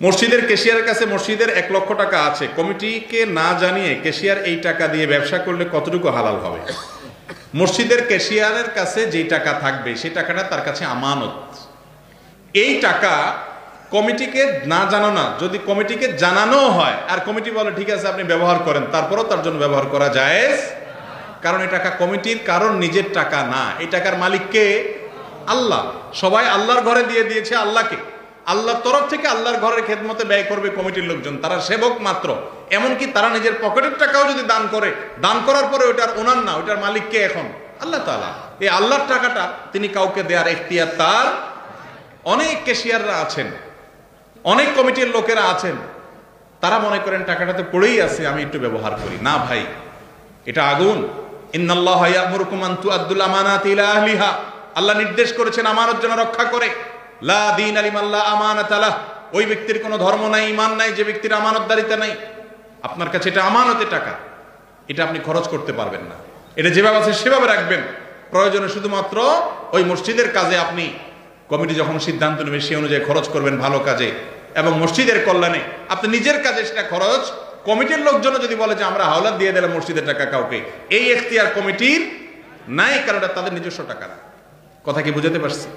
মসজিদের ক্যাশিয়ারের কাছে মসজিদের 1 লক্ষ টাকা আছে, কমিটিকে না জানিয়ে ক্যাশিয়ার এই টাকা দিয়ে ব্যবসা করলে কতটুকু হালাল হবে? মসজিদের ক্যাশিয়ারের কাছে যে টাকা থাকবে সেই টাকাটা তার কাছে আমানত। এই টাকা কমিটিকে না জানানো, যদি কমিটিকে জানানো হয় আর কমিটি বলে ঠিক আছে আপনি ব্যবহার করেন, তারপরও তার জন্য ব্যবহার করা জায়েজ, কারণ এই টাকা কমিটির কারণ নিজের টাকা না। এই টাকার মালিক কে? আল্লাহ। সবাই আল্লাহর ঘরে দিয়ে দিয়েছে আল্লাহকে, আল্লাহর তরফ থেকে আল্লাহর ঘরের খেদমতে ব্যয় করবে কমিটির লোকজন, তারা সেবক মাত্র। এমনকি তারা নিজের পকেটের টাকাও যদি দান করে, দান করার পরে ওইটার ওনার না, ওইটার মালিক কে? এখন আল্লাহ তাআলা। এই আল্লাহর টাকাটা তিনি কাউকে দেওয়ার এখতিয়ার তার। অনেক ক্যাশিয়াররা আছেন, অনেক কমিটির লোকেরা আছেন, তারা মনে করেন টাকাটাতে পড়েই আছে, আমি একটু ব্যবহার করি না। ভাই, এটা আগুন। ইন্নাল্লাহা ইয়া'মুরুকুম আন তু'আদ্দুল আমানাতি ইলা আহলিহা, আল্লাহ নির্দেশ করেছেন আমানত যেন রক্ষা করে। লা দীনা লিমান লা আমানাতা লাহ, ওই ব্যক্তির কোনো ধর্ম নাই, ঈমান নাই যে ব্যক্তির আমানতদারিতা নাই। আপনার কাছে এটা আমানতের টাকা, এটা আপনি খরচ করতে পারবেন না। এটা যেভাবে আছে সেভাবে রাখবেন। প্রয়োজনে শুধুমাত্র ওই মসজিদের কাজে আপনি, কমিটি যখন সিদ্ধান্ত নেবে সেই অনুযায়ী খরচ করবেন ভালো কাজে এবং মসজিদের কল্যাণে। আপনি নিজের কাজে সেটা খরচ, কমিটির লোকজন যদি বলে যে আমরা হাওলাত দিয়ে দিলাম মসজিদের টাকা কাউকে, এই এখতিয়ার কমিটির নাই, কারণ এটা তাদের নিজস্ব টাকা না। কথা কি বুঝাতে পারছি?